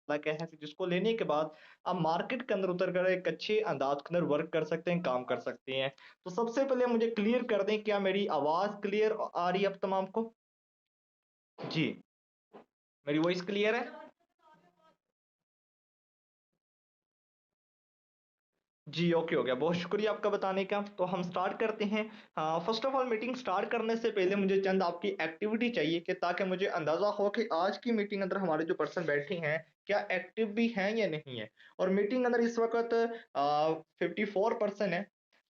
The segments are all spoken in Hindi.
क्या है जिसको लेने के बाद आप मार्केट के अंदर उतर कर एक अच्छे अंदाज के अंदर वर्क कर सकते हैं, काम कर सकते हैं। तो सबसे पहले मुझे क्लियर कर दें, क्या मेरी आवाज क्लियर आ रही है अब तमाम को? जी, मेरी वॉइस क्लियर है? जी, ओके हो गया। बहुत शुक्रिया आपका बताने का। तो हम स्टार्ट करते हैं। First of all meeting start करने से पहले मुझे चंद आपकी एक्टिविटी चाहिए कि ताकि मुझे अंदाज़ा हो कि आज की मीटिंग अंदर हमारे जो पर्सन बैठे हैं, क्या एक्टिव भी हैं या नहीं है। और मीटिंग अंदर इस वक़्त 54 पर्सन है।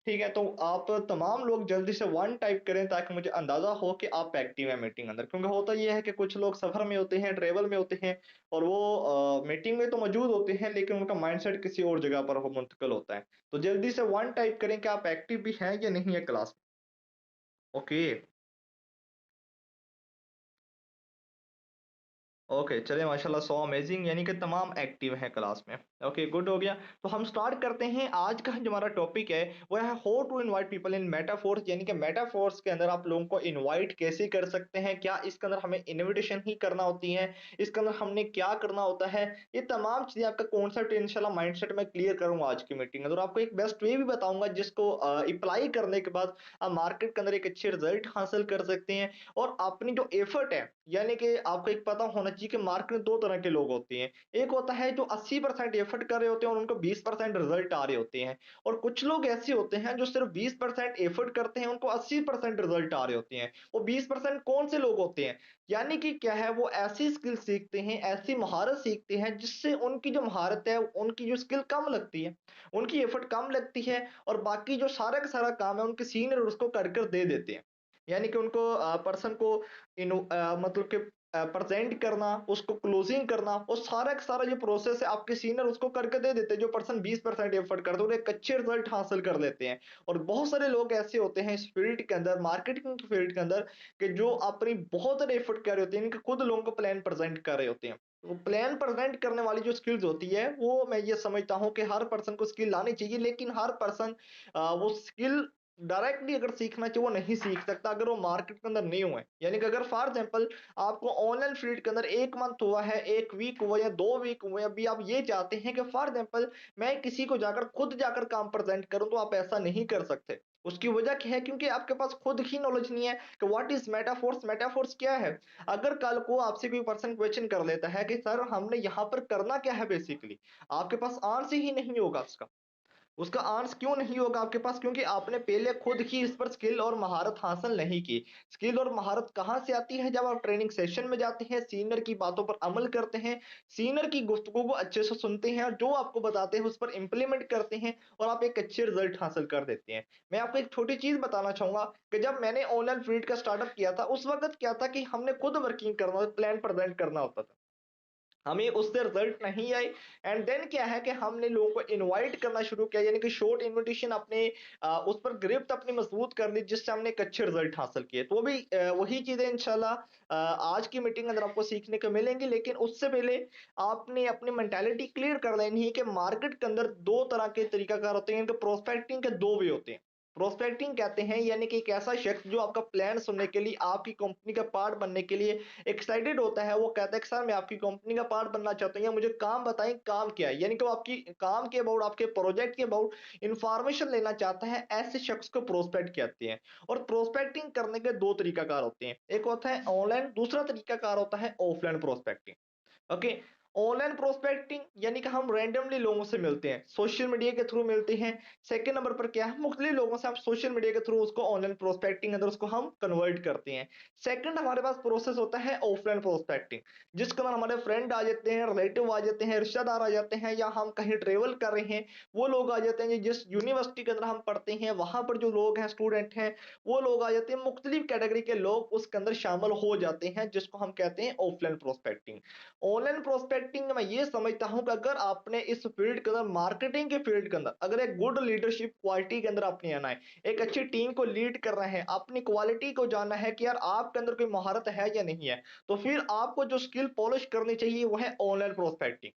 ठीक है, तो आप तमाम लोग जल्दी से 1 टाइप करें ताकि मुझे अंदाज़ा हो कि आप एक्टिव हैं मीटिंग अंदर। क्योंकि होता ये है कि कुछ लोग सफ़र में होते हैं, ट्रैवल में होते हैं और वो मीटिंग में तो मौजूद होते हैं लेकिन उनका माइंडसेट किसी और जगह पर हो मुंतकिल होता है। तो जल्दी से 1 टाइप करें कि आप एक्टिव भी हैं या नहीं है क्लास में? ओके। ओके, चलिए माशाल्लाह सो अमेजिंग, यानी कि तमाम एक्टिव हैं क्लास में। ओके, गुड हो गया। तो हम स्टार्ट करते हैं। आज का जो हमारा टॉपिक है वो है how to invite people in metaphors, यानी कि मेटाफोर्स के अंदर आप लोगों को इनवाइट कैसे कर सकते हैं, क्या इसके अंदर हमें इनविटेशन ही करना होती है, इसके अंदर हमने क्या करना होता है, ये तमाम चीजें आपका कॉन्सेप्ट इंशाल्लाह माइंडसेट में क्लियर करूंगा आज की मीटिंग में। और आपको एक बेस्ट वे भी बताऊंगा जिसको अप्लाई करने के बाद आप मार्केट के अंदर एक अच्छे रिजल्ट हासिल कर सकते हैं। और अपनी जो एफर्ट है, यानी कि आपको एक पता होना चाहिए कि मार्केट में दो तरह के लोग होते हैं। एक होता है जो 80% एफर्ट कर रहे होते हैं और उनको 20% रिजल्ट आ रहे होते हैं। और कुछ लोग ऐसे होते हैं जो सिर्फ 20% एफर्ट करते हैं, उनको 80% रिजल्ट आ रहे होते हैं। वो 20% कौन से लोग होते हैं? यानी कि क्या है, वो ऐसी स्किल सीखते हैं, ऐसी महारत सीखते हैं जिससे उनकी जो महारत है, उनकी जो स्किल कम लगती है, उनकी एफर्ट कम लगती है और बाकी जो सारा का सारा काम है उनके सीनियर उसको कर कर दे देते हैं। यानी कि उनको पर्सन को मतलब कि प्रेजेंट करना, उसको क्लोजिंग करना, वो सारा का सारा जो प्रोसेस है आपके सीनियर उसको करके दे देते हैं। जो पर्सन 20% एफर्ट करते हैं और एक अच्छे रिजल्ट हासिल कर लेते हैं। और बहुत सारे लोग ऐसे होते हैं इस फील्ड के अंदर, मार्केटिंग की फील्ड के अंदर, कि जो अपनी बहुत सारे एफर्ट कर रहे होते हैं, इनके खुद लोगों को प्लान प्रेजेंट कर रहे होते हैं। वो प्लान प्रेजेंट करने वाली जो स्किल्स होती है वो मैं ये समझता हूँ कि हर पर्सन को स्किल आनी चाहिए, लेकिन हर पर्सन वो स्किल डायरेक्टली अगर सीखना चाहिए वो नहीं सीख सकता अगर वो मार्केट के अंदर नहीं हुआ है। यानी कि अगर फॉर एग्जांपल आपको ऑनलाइन फील्ड के अंदर 1 मंथ हुआ है, 1 वीक हुआ या 2 वीक हुए, अभी आप ये चाहते हैं कि फॉर एग्जांपल मैं किसी को जाकर खुद जाकर काम प्रेजेंट करूं, तो आप ऐसा नहीं कर सकते। उसकी वजह क्या है? क्योंकि आपके पास खुद ही नॉलेज नहीं है कि व्हाट इज मेटाफोर्स, मेटाफोर्स क्या है। अगर कल को आपसे कोई पर्सन क्वेश्चन कर लेता है कि सर हमने यहाँ पर करना क्या है बेसिकली, आपके पास आंसर ही नहीं होगा उसका। उसका आंसर क्यों नहीं होगा आपके पास? क्योंकि आपने पहले खुद ही इस पर स्किल और महारत हासिल नहीं की। स्किल और महारत कहाँ से आती है? जब आप ट्रेनिंग सेशन में जाते हैं, सीनियर की बातों पर अमल करते हैं, सीनियर की गुफ्तगू को अच्छे से सुनते हैं और जो आपको बताते हैं उस पर इंप्लीमेंट करते हैं और आप एक अच्छे रिजल्ट हासिल कर देते हैं। मैं आपको एक छोटी चीज बताना चाहूंगा कि जब मैंने ऑनलाइन फील्ड का स्टार्टअप किया था, उस वक्त क्या था कि हमने खुद वर्किंग करना, प्लान प्रेजेंट करना होता था, हमें उससे रिजल्ट नहीं आए। एंड देन क्या है कि हमने लोगों को इनवाइट करना शुरू किया, यानी कि शॉर्ट इनविटेशन अपने उस पर गिरफ्त अपनी मजबूत कर ली, जिससे हमने एक अच्छे रिजल्ट हासिल किए। तो वो भी वही चीजें इंशाल्लाह आज की मीटिंग अंदर आपको सीखने को मिलेंगी। लेकिन उससे पहले आपने अपनी मेंटालिटी क्लियर कर लेनी है कि मार्केट के अंदर दो तरह के तरीकाकार होते हैं, इनके प्रोस्पेक्टिंग के दो वे होते हैं। प्रोस्पेक्टिंग कहते हैं यानी कि एक ऐसा शख्स जो आपका प्लान सुनने के लिए, आपकी कंपनी का पार्ट बनने के लिए एक्साइटेड होता है। वो कहता है कि सर मैं आपकी कंपनी का पार्ट बनना चाहता हूँ, या मुझे काम बताएं काम क्या है, यानी कि वो आपकी काम के अबाउट, आपके प्रोजेक्ट के अबाउट इंफॉर्मेशन लेना चाहता है। ऐसे शख्स को प्रोस्पेक्ट कहते हैं। और प्रोस्पेक्टिंग करने के दो तरीकाकार होते हैं, एक होता है ऑनलाइन, दूसरा तरीकाकार होता है offline prospecting. Okay. Online prospecting यानी कि हम रैंडमली लोगों से मिलते हैं, सोशल मीडिया के थ्रू मिलते हैं। सेकंड नंबर पर क्या है, मुख्तलिफ लोगों से हम सोशल मीडिया के थ्रू उसको ऑनलाइन प्रोस्पेक्टिंग अंदर उसको हम कन्वर्ट करते हैं। सेकंड हमारे पास प्रोसेस होता है ऑफलाइन प्रोस्पेक्टिंग, जिसके अंदर हमारे फ्रेंड आ जाते हैं, रिलेटिव आ जाते हैं, रिश्तेदार आ जाते हैं, या हम कहीं ट्रेवल कर रहे हैं वो लोग आ जाते हैं, जिस यूनिवर्सिटी के अंदर हम पढ़ते हैं वहां पर जो लोग हैं, स्टूडेंट हैं, वो लोग आ जाते हैं। मुख्तलिफ कैटेगरी के लोग उसके अंदर शामिल हो जाते हैं, जिसको हम कहते हैं ऑफलाइन प्रोस्पेक्टिंग। ऑनलाइन प्रोस्पेक्टिंग मैं ये समझता हूं कि अगर आपने इस फील्ड के अंदर, मार्केटिंग के फील्ड के अंदर, अगर एक गुड लीडरशिप क्वालिटी के अंदर आपने आना है, एक अच्छी टीम को लीड करना है, अपनी क्वालिटी को जानना है कि यार आपके अंदर कोई महारत है या नहीं है, तो फिर आपको जो स्किल पॉलिश करनी चाहिए वो है ऑनलाइन प्रोस्पेक्टिंग।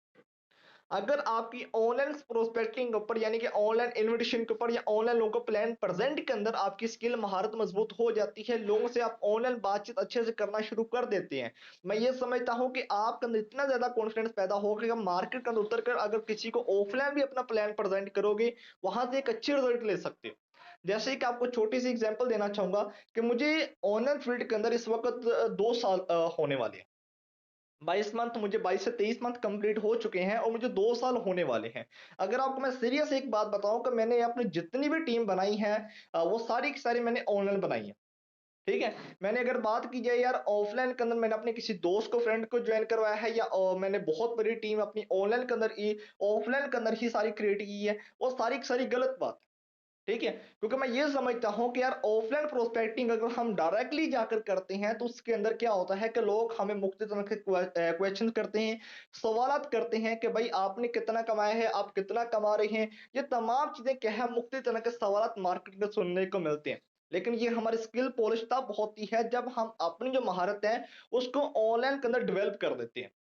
अगर आपकी ऑनलाइन प्रोस्पेक्टिंग के ऊपर यानी कि ऑनलाइन इन्विटेशन के ऊपर या ऑनलाइन लोगों को प्लान प्रेजेंट के अंदर आपकी स्किल महारत मजबूत हो जाती है, लोगों से आप ऑनलाइन बातचीत अच्छे से करना शुरू कर देते हैं, मैं ये समझता हूँ कि आपके अंदर इतना ज्यादा कॉन्फिडेंस पैदा होगा कि मार्केट के अंदर उतर कर अगर किसी को ऑफलाइन भी अपना प्लान प्रेजेंट करोगे, वहां से एक अच्छे रिजल्ट ले सकते हो। जैसे कि आपको छोटी सी एग्जांपल देना चाहूंगा कि मुझे ऑनलाइन फील्ड के अंदर इस वक्त 2 साल होने वाले हैं। 22 मंथ, मुझे 22 से 23 मंथ कंप्लीट हो चुके हैं और मुझे 2 साल होने वाले हैं। अगर आपको मैं सीरियस एक बात बताऊं कि मैंने अपनी जितनी भी टीम बनाई है, वो सारी की सारी मैंने ऑनलाइन बनाई है। ठीक है। मैंने अगर बात की जाए यार ऑफलाइन के अंदर, मैंने अपने किसी दोस्त को फ्रेंड को ज्वाइन करवाया है या मैंने बहुत बड़ी टीम अपनी ऑनलाइन के अंदर ही ऑफलाइन के अंदर ही सारी क्रिएट की है, वो सारी की सारी गलत बात है। ठीक है। क्योंकि मैं ये समझता हूं कि यार ऑफलाइन प्रोस्पेक्टिंग अगर हम डायरेक्टली जाकर करते हैं तो उसके अंदर क्या होता है कि लोग हमें मुख्तलिफ तरह के क्वेश्चन करते हैं, सवालात करते हैं कि भाई आपने कितना कमाया है, आप कितना कमा रहे हैं। ये तमाम चीजें क्या है, मुख्तलिफ तरह के सवालात मार्केट में सुनने को मिलते हैं। लेकिन ये हमारी स्किल पॉलिश तब होती है जब हम अपनी जो महारत है उसको ऑनलाइन के अंदर डेवलप कर देते हैं।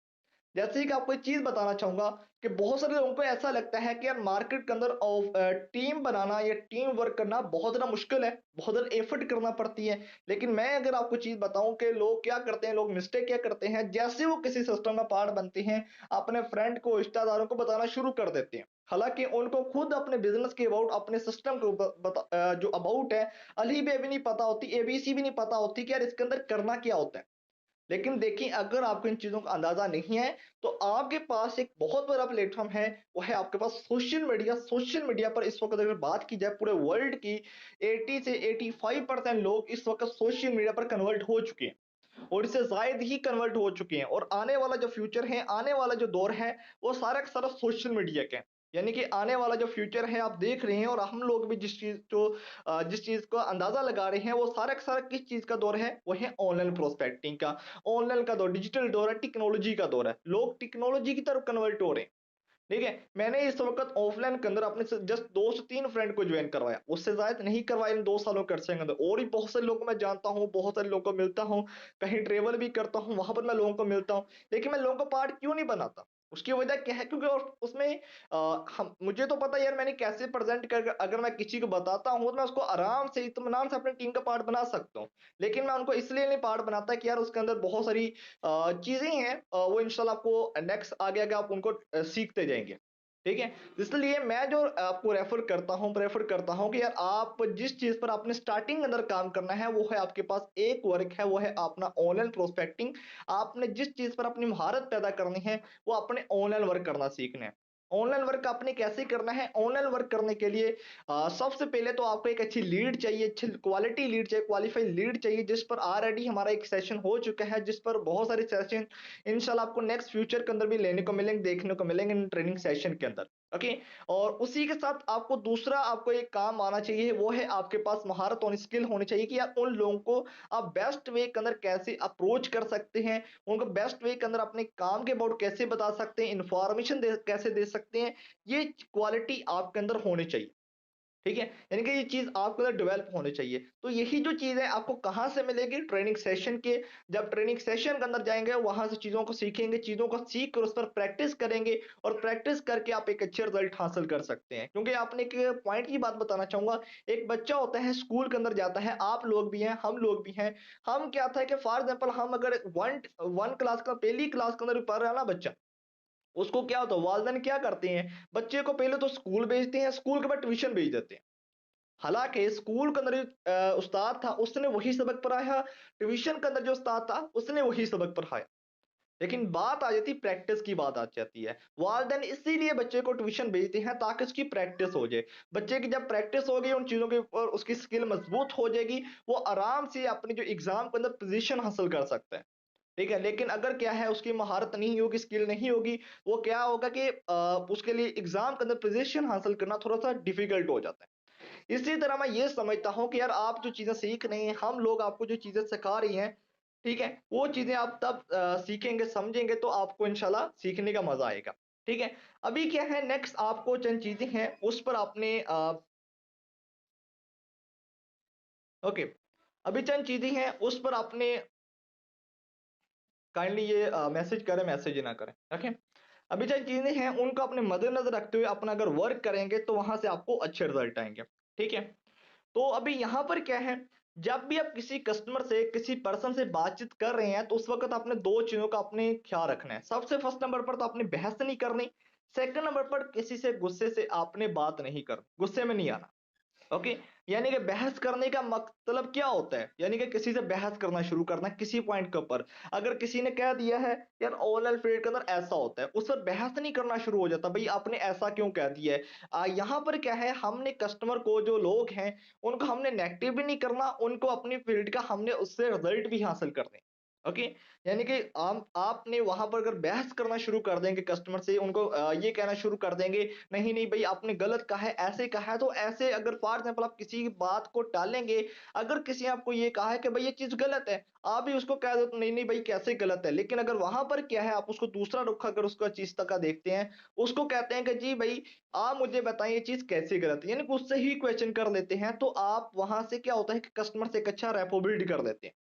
जैसे कि आपको एक चीज बताना चाहूंगा कि बहुत सारे लोगों को ऐसा लगता है कि यार मार्केट के अंदर टीम बनाना या टीम वर्क करना बहुत ज्यादा मुश्किल है, बहुत ज्यादा एफर्ट करना पड़ती है। लेकिन मैं अगर आपको चीज बताऊं कि लोग क्या करते हैं, लोग मिस्टेक क्या करते हैं, जैसे वो किसी सिस्टम में पार्ट बनते हैं अपने फ्रेंड को रिश्तेदारों को बताना शुरू कर देते हैं। हालांकि उनको खुद अपने बिजनेस के अबाउट, अपने सिस्टम को जो अबाउट है अली बे भी नहीं पता होती, एबीसी भी नहीं पता होती कि यार इसके अंदर करना क्या होता है। लेकिन देखिए अगर आपको इन चीजों का अंदाजा नहीं है तो आपके पास एक बहुत बड़ा प्लेटफॉर्म है, वो है आपके पास सोशल मीडिया। सोशल मीडिया पर इस वक्त अगर बात की जाए पूरे वर्ल्ड की 80 से 85% लोग इस वक्त सोशल मीडिया पर कन्वर्ट हो चुके हैं और इससे जायद ही कन्वर्ट हो चुके हैं। और आने वाला जो फ्यूचर है, आने वाला जो दौर है, वो सारा का सारा सोशल मीडिया का है। यानी कि आने वाला जो फ्यूचर है आप देख रहे हैं और हम लोग भी जिस चीज को अंदाजा लगा रहे हैं, वो सारा का सारा किस चीज का दौर है, वो है ऑनलाइन प्रोस्पेक्टिंग का। ऑनलाइन का दौर, डिजिटल दौर है, टेक्नोलॉजी का दौर है, लोग टेक्नोलॉजी की तरफ कन्वर्ट हो रहे हैं। ठीक है। मैंने इस वक्त ऑफलाइन के अंदर अपने जस्ट 2 से 3 फ्रेंड को ज्वाइन करवाया, उससे ज्यादा नहीं करवाया इन 2 सालों के अरसे के अंदर। और भी बहुत सारे लोगों को मैं जानता हूँ, बहुत सारे लोगों को मिलता हूँ, कहीं ट्रेवल भी करता हूँ, वहां पर मैं लोगों को मिलता हूँ। लेकिन मैं लोगों को पार्ट क्यों नहीं बनाता, उसकी वजह क्या है, क्योंकि उसमें हम मुझे तो पता है यार मैंने कैसे प्रेजेंट कर, अगर मैं किसी को बताता हूँ तो मैं उसको आराम से इत्मीनान से अपनी टीम का पार्ट बना सकता हूँ। लेकिन मैं उनको इसलिए नहीं पार्ट बनाता कि यार उसके अंदर बहुत सारी चीजें हैं, वो इंशाल्लाह आपको नेक्स्ट आगे आगे आप उनको सीखते जाएंगे। ठीक है। इसलिए मैं जो आपको प्रेफर करता हूं कि यार आप जिस चीज पर आपने स्टार्टिंग अंदर काम करना है, वो है आपके पास एक वर्क है, वो है अपना ऑनलाइन प्रोस्पेक्टिंग। आपने जिस चीज पर अपनी महारत पैदा करनी है, वो अपने ऑनलाइन वर्क करना सीखना है। ऑनलाइन वर्क आपने कैसे करना है, ऑनलाइन वर्क करने के लिए सबसे पहले तो आपको एक अच्छी लीड चाहिए, अच्छी क्वालिटी लीड चाहिए, क्वालिफाइड लीड चाहिए, जिस पर ऑलरेडी हमारा एक सेशन हो चुका है, जिस पर बहुत सारे सेशन इंशाल्लाह आपको नेक्स्ट फ्यूचर के अंदर भी लेने को मिलेंगे, देखने को मिलेंगे इन ट्रेनिंग सेशन के अंदर। ओके। और उसी के साथ आपको दूसरा आपको एक काम आना चाहिए, वो है आपके पास महारत और स्किल होनी चाहिए कि यार उन लोगों को आप बेस्ट वे के अंदर कैसे अप्रोच कर सकते हैं, उनको बेस्ट वे के अंदर अपने काम के अबाउट कैसे बता सकते हैं, इंफॉर्मेशन कैसे दे सकते हैं। ये क्वालिटी आपके अंदर होनी चाहिए। ठीक है। यानी कि ये चीज आपके अंदर डेवलप होनी चाहिए। तो यही जो चीज है आपको कहां से मिलेगी, ट्रेनिंग सेशन के। जब ट्रेनिंग सेशन के अंदर जाएंगे वहां से चीजों को सीखेंगे, चीजों को सीख कर उस पर प्रैक्टिस करेंगे और प्रैक्टिस करके आप एक अच्छे रिजल्ट हासिल कर सकते हैं। क्योंकि आपने एक पॉइंट की बात बताना चाहूंगा, एक बच्चा होता है स्कूल के अंदर जाता है, आप लोग भी हैं, हम लोग भी हैं। हम क्या था कि फॉर एग्जाम्पल हम अगर वन वन क्लास का, पहली क्लास के अंदर भी पढ़ रहा है ना बच्चा, उसको क्या होता है, वालदेन क्या करते हैं, बच्चे को पहले तो स्कूल भेजते हैं, स्कूल के बाद ट्यूशन भेज देते हैं। हालांकि स्कूल के अंदर जो उस्ताद था उसने वही सबक पढ़ाया, ट्यूशन के अंदर जो उस्ताद था उसने वही सबक पढ़ाया। लेकिन बात आ जाती, प्रैक्टिस की बात आ जाती है। वालदेन इसीलिए बच्चे को ट्यूशन भेजते हैं ताकि उसकी प्रैक्टिस हो जाए। बच्चे की जब प्रैक्टिस होगी उन चीजों के ऊपर, उसकी स्किल मजबूत हो जाएगी, वो आराम से अपनी जो एग्जाम के अंदर पोजीशन हासिल कर सकता है। ठीक है। लेकिन अगर क्या है उसकी महारत नहीं होगी, स्किल नहीं होगी, वो क्या होगा कि उसके लिए एग्जाम के अंदर पोजीशन हासिल करना थोड़ा सा डिफिकल्ट हो जाता है। इसी तरह मैं ये समझता हूँ कि यार आप जो चीजें सीख रहे हैं, हम लोग आपको जो चीजें सिखा रही हैं, ठीक है, वो चीजें आप तब सीखेंगे समझेंगे तो आपको इंशाल्लाह सीखने का मजा आएगा। ठीक है। अभी क्या है, नेक्स्ट आपको चंद चीजें हैं उस पर आपने ओके, अभी चंद चीजें हैं उस पर आपने काइंडली ये मैसेज करें, मैसेज ना करें। ओके। अभी जो चीजें हैं उनको अपने मद्देनजर रखते हुए अपना अगर वर्क करेंगे तो वहां से आपको अच्छे रिजल्ट आएंगे। ठीक है। तो अभी यहाँ पर क्या है, जब भी आप किसी कस्टमर से किसी पर्सन से बातचीत कर रहे हैं तो उस वक्त आपने दो चीजों का अपने ख्याल रखना है। सबसे फर्स्ट नंबर पर तो आपने बहस नहीं करनी। सेकंड नंबर पर किसी से गुस्से से आपने बात नहीं करनी, गुस्से में नहीं आना। ओके। यानी कि बहस करने का मतलब क्या होता है, यानी कि किसी से बहस करना शुरू करना किसी पॉइंट के ऊपर। अगर किसी ने कह दिया है यार ऑनलाइन फील्ड के अंदर ऐसा होता है, उस पर बहस नहीं करना शुरू हो जाता, भाई आपने ऐसा क्यों कह दिया है। यहाँ पर क्या है, हमने कस्टमर को, जो लोग हैं उनको हमने नेगेटिव भी नहीं करना, उनको अपनी फील्ड का हमने उससे रिजल्ट भी हासिल करने। ओके। यानी कि आपने वहां पर अगर बहस करना शुरू कर देंगे कस्टमर से, उनको ये कहना शुरू कर देंगे नहीं नहीं भाई आपने गलत कहा है, ऐसे कहा है, तो ऐसे अगर फॉर एग्जाम्पल आप किसी बात को टालेंगे, अगर किसी ने आपको ये कहा है कि भाई ये चीज गलत है, आप भी उसको कह दो नहीं नहीं भाई कैसे गलत है, लेकिन अगर वहां पर क्या है आप उसको दूसरा रुख अगर उसका चीज तक का देखते हैं, उसको कहते हैं कि जी भाई आप मुझे बताएं ये चीज कैसे गलत है, यानी कि उससे ही क्वेश्चन कर लेते हैं, तो आप वहां से क्या होता है कि कस्टमर से एक अच्छा रैपो बिल्ड कर लेते हैं।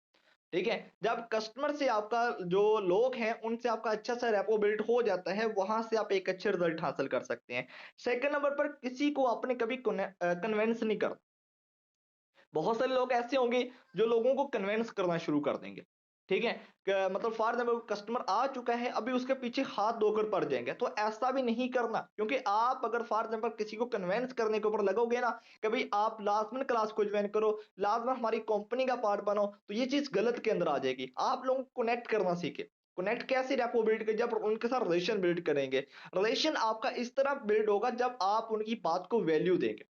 ठीक है। जब कस्टमर से आपका, जो लोग हैं उनसे आपका अच्छा सा रेपो बिल्ड हो जाता है, वहां से आप एक अच्छे रिजल्ट हासिल कर सकते हैं। सेकंड नंबर पर किसी को आपने कभी कन्विंस नहीं कर। बहुत सारे लोग ऐसे होंगे जो लोगों को कन्विंस करना शुरू कर देंगे। ठीक है। मतलब फॉर एग्जाम्पल कस्टमर आ चुका है, अभी उसके पीछे हाथ धोकर पड़ जाएंगे, तो ऐसा भी नहीं करना, क्योंकि आप अगर फॉर एग्जाम्पल किसी को कन्विंस करने के ऊपर लगोगे ना, कभी आप लाजमन क्लास को ज्वाइन करो, लाजमन हमारी कंपनी का पार्ट बनो, तो ये चीज गलत के अंदर आ जाएगी। आप लोगों को कनेक्ट करना सीखे। कनेक्ट कैसे रैपो बिल्ड कर, जब उनके साथ रिलेशन बिल्ड करेंगे। रिलेशन आपका इस तरह बिल्ड होगा जब आप उनकी बात को वैल्यू देंगे।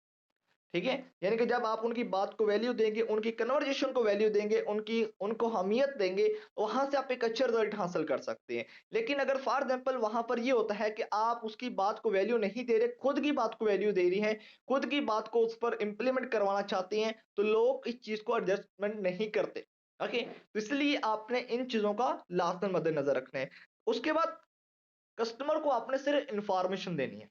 ठीक है। यानी कि जब आप उनकी बात को वैल्यू देंगे, उनकी कन्वर्जेशन को वैल्यू देंगे, उनकी उनको अहमियत देंगे, वहां से आप एक अच्छा रिजल्ट हासिल कर सकते हैं। लेकिन अगर फॉर एग्जाम्पल वहां पर ये होता है कि आप उसकी बात को वैल्यू नहीं दे रहे, खुद की बात को वैल्यू दे रही है, खुद की बात को उस पर इंप्लीमेंट करवाना चाहते हैं, तो लोग इस चीज को एडजस्टमेंट नहीं करते। ओके। तो इसलिए आपने इन चीजों का लाजमन मद्देनजर रखना है। उसके बाद कस्टमर को आपने सिर्फ इंफॉर्मेशन देनी है।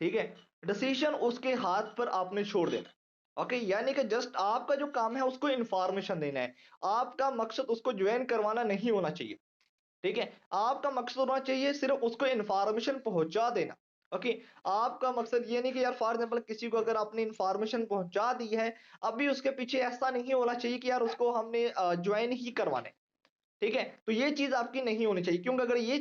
ठीक है। डिसीजन उसके हाथ पर आपने छोड़ देना। ओके। यानी कि जस्ट आपका जो काम है उसको इंफॉर्मेशन देना है। आपका मकसद उसको ज्वाइन करवाना नहीं होना चाहिए। ठीक है। आपका मकसद होना चाहिए सिर्फ उसको इंफॉर्मेशन पहुंचा देना। ओके। आपका मकसद ये नहीं कि यार फॉर एग्जाम्पल किसी को अगर आपने इंफॉर्मेशन पहुंचा दी है, अभी उसके पीछे ऐसा नहीं होना चाहिए कि यार उसको हमने ज्वाइन ही करवाने। ठीक है। तो ये चीज आपकी नहीं होनी चाहिए, क्योंकि अगर ये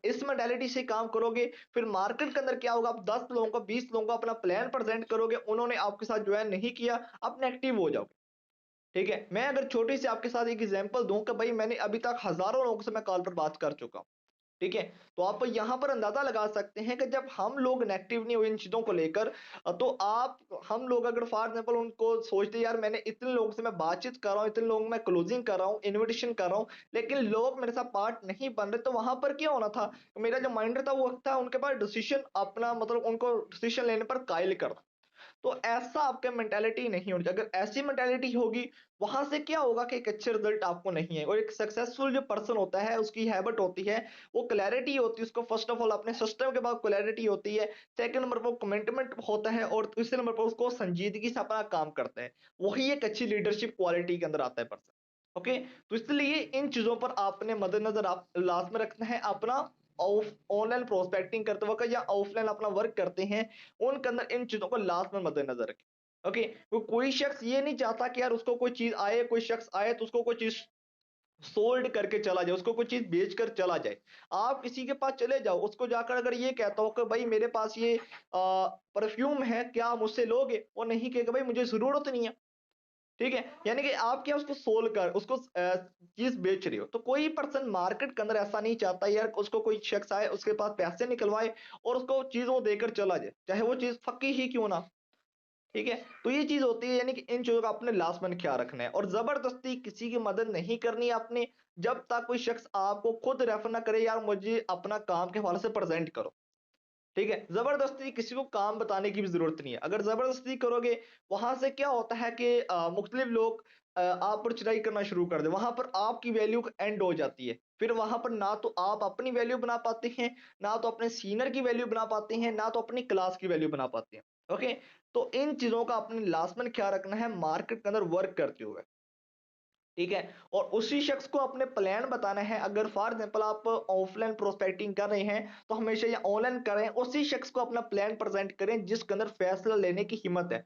इस मेंटालिटी से काम करोगे, फिर मार्केट के अंदर क्या होगा, आप 10 लोगों को 20 लोगों को अपना प्लान प्रेजेंट करोगे, उन्होंने आपके साथ ज्वाइन नहीं किया, आप नेगेटिव हो जाओगे। ठीक है। मैं अगर छोटी सी आपके साथ एक एग्जांपल दूं कि भाई मैंने अभी तक हजारों लोगों से मैं कॉल पर बात कर चुका हूं। ठीक है। तो आप यहां पर अंदाजा लगा सकते हैं कि जब हम लोग नेगेटिव नहीं हुए इन चीजों को लेकर, तो आप, हम लोग अगर फॉर एग्जाम्पल उनको सोचते यार मैंने इतने लोगों से मैं बातचीत कर रहा हूं, इतने लोगों में क्लोजिंग कर रहा हूं, इनविटेशन कर रहा हूं, लेकिन लोग मेरे साथ पार्ट नहीं बन रहे, तो वहां पर क्या होना था, मेरा जो माइंडर था वो था उनके पास डिसीजन अपना, मतलब उनको डिसीजन लेने पर कायल करना। तो ऐसा आपका मेंटालिटी नहीं होनी चाहिए। अगर ऐसी मेंटालिटी होगी, वहां से क्या होगा कि एक अच्छे रिजल्ट आपको नहीं है। और एक सक्सेसफुल जो पर्सन होता है उसकी हैबिट होती है, वो क्लैरिटी होती है उसको, फर्स्ट ऑफ ऑल अपने सिस्टम के बाद क्लैरिटी होती है, सेकंड नंबर पर कमिटमेंट होता है, और तीसरे नंबर पर उसको संजीदगी से अपना काम करता है। वही एक अच्छी लीडरशिप क्वालिटी के अंदर आता है पर्सन। ओके। तो इसलिए इन चीजों पर आपने मद्देनजर आप लास्ट में रखना है अपना। ऑफ ऑनलाइन प्रोस्पेक्टिंग करते वक्त या ऑफलाइन अपना वर्क करते हैं, उनके अंदर इन चीजों को लास्ट में मद्देनजर रखें। ओके। कोई शख्स ये नहीं चाहता कि यार उसको कोई चीज आए, कोई शख्स आए तो उसको कोई चीज सोल्ड करके चला जाए, उसको कोई चीज बेच कर चला जाए। आप किसी के पास चले जाओ, उसको जाकर अगर ये कहता हो कि भाई मेरे पास ये परफ्यूम है, क्या आप मुझसे लोगे, वो नहीं कहेगा भाई मुझे जरूरत नहीं है। ठीक है। यानी कि आप क्या उसको सोल कर उसको चीज बेच रहे हो। तो कोई पर्सन मार्केट के अंदर ऐसा नहीं चाहता यार उसको कोई शख्स आए, उसके पास पैसे निकलवाए और उसको चीज वो देकर चला जाए, चाहे वो चीज फकी ही क्यों ना। ठीक है। तो ये चीज होती है, यानी कि इन चीजों का अपने लास्ट में ख्याल रखना है, और जबरदस्ती किसी की मदद नहीं करनी है आपने, जब तक कोई शख्स आपको खुद रेफर ना करे यार मुझे अपना काम के हवाले से प्रेजेंट करो। ठीक है। जबरदस्ती किसी को काम बताने की भी जरूरत नहीं है। अगर जबरदस्ती करोगे, वहां से क्या होता है कि मुख्तलिफ लोग आप पर चढ़ाई करना शुरू कर दे, वहां पर आपकी वैल्यू एंड हो जाती है। फिर वहां पर ना तो आप अपनी वैल्यू बना पाते हैं, ना तो अपने सीनियर की वैल्यू बना पाते हैं, ना तो अपनी क्लास की वैल्यू बना पाते हैं। ओके। तो इन चीजों का अपने लास्ट में ख्याल रखना है मार्केट के अंदर वर्क करते हुए। ठीक है। और उसी शख्स को अपने प्लान बताना है। अगर फॉर एग्जांपल आप ऑफलाइन प्रोस्पेक्टिंग कर रहे हैं तो हमेशा या ऑनलाइन करें, उसी शख्स को अपना प्लान प्रेजेंट करें जिसके अंदर फैसला लेने की हिम्मत है।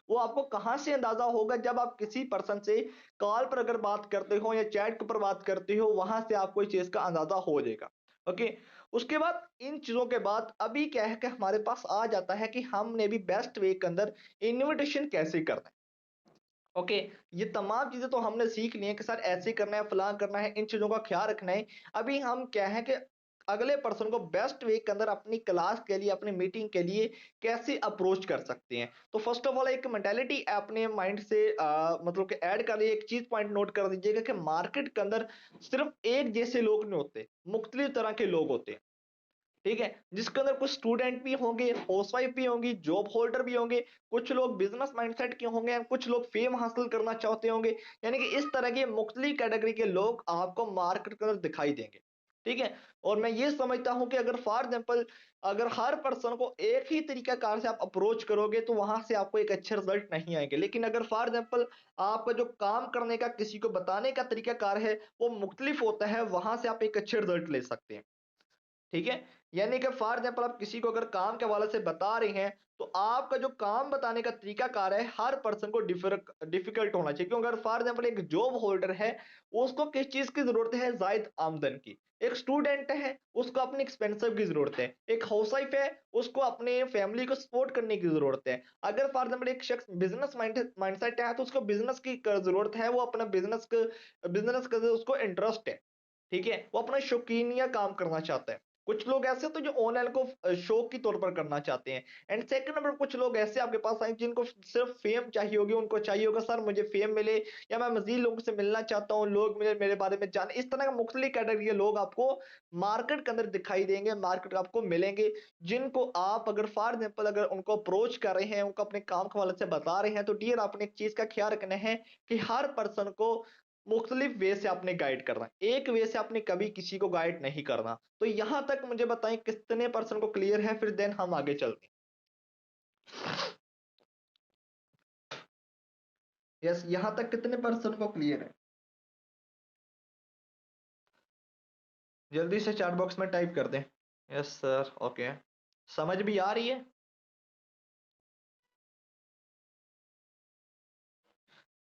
वो आपको कहां से अंदाजा होगा? जब आप किसी पर्सन से कॉल पर अगर बात करते हो या चैट के ऊपर बात करते हो, वहां से आपको इस चीज का अंदाजा हो जाएगा। ओके। उसके बाद इन चीजों के बाद अभी क्या है कि हमारे पास आ जाता है कि हमने भी बेस्ट वे के अंदर इन्विटेशन कैसे करना है। ओके। ये तमाम चीजें तो हमने सीख ली हैं कि सर ऐसे करना है, फलां करना है, इन चीजों का ख्याल रखना है। अभी हम क्या है कि अगले पर्सन को बेस्ट वे के अंदर अपनी क्लास के लिए, अपनी मीटिंग के लिए कैसे अप्रोच कर सकते हैं। तो फर्स्ट ऑफ ऑल एक मेंटालिटी अपने माइंड से मतलब कि ऐड कर लिए, एक चीज पॉइंट नोट कर दीजिएगा कि मार्केट के अंदर सिर्फ एक जैसे लोग नहीं होते, मुख्तलिफ तरह के लोग होते हैं। ठीक है। जिसके अंदर कुछ स्टूडेंट भी होंगे, हाउसवाइफ भी होंगी, जॉब होल्डर भी होंगे, कुछ लोग बिजनेस माइंडसेट के होंगे, कुछ लोग फेम हासिल करना चाहते होंगे। यानी कि इस तरह के मुख्तलिफ कैटेगरी के लोग आपको मार्केट के अंदर दिखाई देंगे। ठीक है। और मैं ये समझता हूं कि अगर फॉर एग्जाम्पल अगर हर पर्सन को एक ही तरीका कार से आप अप्रोच करोगे तो वहां से आपको एक अच्छे रिजल्ट नहीं आएंगे। लेकिन अगर फॉर एग्जाम्पल आपका जो काम करने का, किसी को बताने का तरीका कार है वो मुख्तलिफ होता है, वहां से आप एक अच्छे रिजल्ट ले सकते हैं। ठीक है। यानी कि फॉर एग्जाम्पल आप किसी को अगर काम के हवाले से बता रहे हैं तो आपका जो काम बताने का तरीका कार है हर पर्सन को डिफिकल्ट होना चाहिए। क्योंकि अगर फॉर एग्जाम्पल एक जॉब होल्डर है, उसको किस चीज की जरूरत है? जायद आमदन की। एक स्टूडेंट है, उसको अपनी एक्सपेंसिव की जरूरत है। एक हाउसवाइफ है, उसको अपने फैमिली को सपोर्ट करने की जरूरत है। अगर फॉर एग्जाम्पल एक शख्स बिजनेस माइंडसेट है तो उसको बिजनेस की जरूरत है, वो अपना बिजनेस का उसको इंटरेस्ट है। ठीक है। वो अपना शौकीनिया काम करना चाहता है। कुछ लोग ऐसे होते हैं जो ऑनलाइन को शौक के तौर पर करना चाहते हैं। एंड सेकंड नंबर कुछ लोग ऐसे आपके पास आए जिनको सिर्फ फेम चाहिए होगी, उनको चाहिए होगा सर मुझे फेम मिले या मैं मजीद लोगों से मिलना चाहता हूँ, लोग मुझे मेरे बारे में जाने। इस तरह का मुख्तलिफ कैटेगरी के लोग आपको मार्केट के अंदर दिखाई देंगे, मार्केट आपको मिलेंगे, जिनको आप अगर फॉर एग्जाम्पल अगर उनको अप्रोच कर रहे हैं, उनको अपने काम के हवाले से बता रहे हैं, तो डियर आपने एक चीज का ख्याल रखना है कि हर पर्सन को मुख्तलिफ वे से आपने गाइड करना, एक वे से आपने कभी किसी को गाइड नहीं करना। तो यहां तक मुझे बताएं कितने पर्सन को क्लियर है, फिर देन हम आगे चलते हैं। यस, यहां तक कितने पर्सन को क्लियर है? जल्दी से चैट बॉक्स में टाइप कर दें। Yes sir. ओके। समझ भी आ रही है?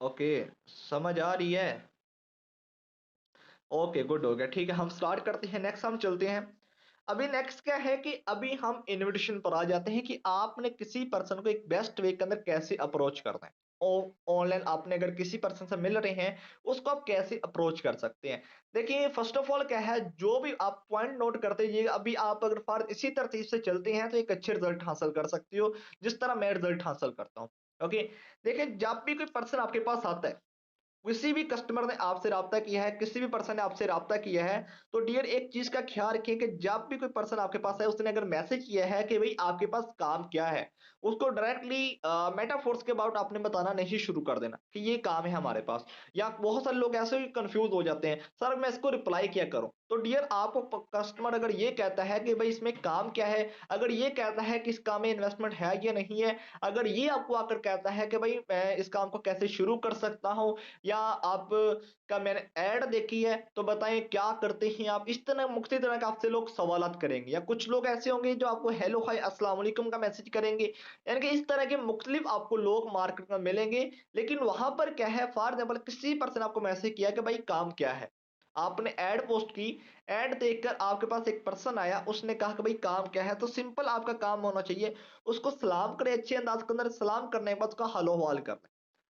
ओके। समझ आ रही है? ओके, गुड हो गया। ठीक है, हम स्टार्ट करते हैं। नेक्स्ट हम चलते हैं। अभी नेक्स्ट क्या है कि अभी हम इनविटेशन पर आ जाते हैं कि आपने किसी पर्सन को एक बेस्ट वे के अंदर कैसे अप्रोच करना है। ऑनलाइन आपने अगर किसी पर्सन से मिल रहे हैं, उसको आप कैसे अप्रोच कर सकते हैं। देखिए फर्स्ट ऑफ ऑल क्या है, जो भी आप पॉइंट नोट करते जाइए। अभी आप अगर फॉर इसी तरतीब से चलते हैं तो एक अच्छे रिजल्ट हासिल कर सकते हो, जिस तरह मैं रिजल्ट हासिल करता हूँ। ओके। देखिए जब भी कोई पर्सन आपके पास आता है, किसी भी कस्टमर ने आपसे राब्ता किया है, किसी भी पर्सन ने आपसे राब्ता किया है, तो डियर एक चीज का ख्याल रखिए कि जब भी कोई पर्सन आपके पास है, उसने अगर मैसेज किया है कि भाई आपके पास काम क्या है, उसको डायरेक्टली मेटाफोर्स के अबाउट आपने बताना नहीं शुरू कर देना कि ये काम है हमारे पास। या बहुत सारे लोग ऐसे ही कंफ्यूज हो जाते हैं, सर मैं इसको रिप्लाई क्या करूं? तो डियर आपको कस्टमर अगर ये कहता है कि भाई इसमें काम क्या है, अगर ये कहता है कि इस काम में इन्वेस्टमेंट है या नहीं है, अगर ये आपको आकर कहता है कि भाई मैं इस काम को कैसे शुरू कर सकता हूं, या आप का मैंने ऐड देखी है तो बताएं क्या करते हैं आप, इस तरह मुख्तलिफ तरह का आपसे लोग सवालात करेंगे। या कुछ लोग ऐसे होंगे जो आपको हेलो हाय अस्सलाम वालेकुम का मैसेज करेंगे। यानी कि इस तरह के मुख्तलिफ आपको लोग मार्केट में मिलेंगे। लेकिन वहां पर क्या है, फॉर एग्जाम्पल किसी पर्सन आपको मैसेज किया कि भाई काम क्या है, आपने ऐड पोस्ट की, ऐड देखकर आपके पास एक पर्सन आया, उसने कहा कि भाई काम क्या है, तो सिंपल आपका काम होना चाहिए उसको सलाम करें, अच्छे अंदाज के अंदर सलाम करने के बाद उसका हालो हवाल करना।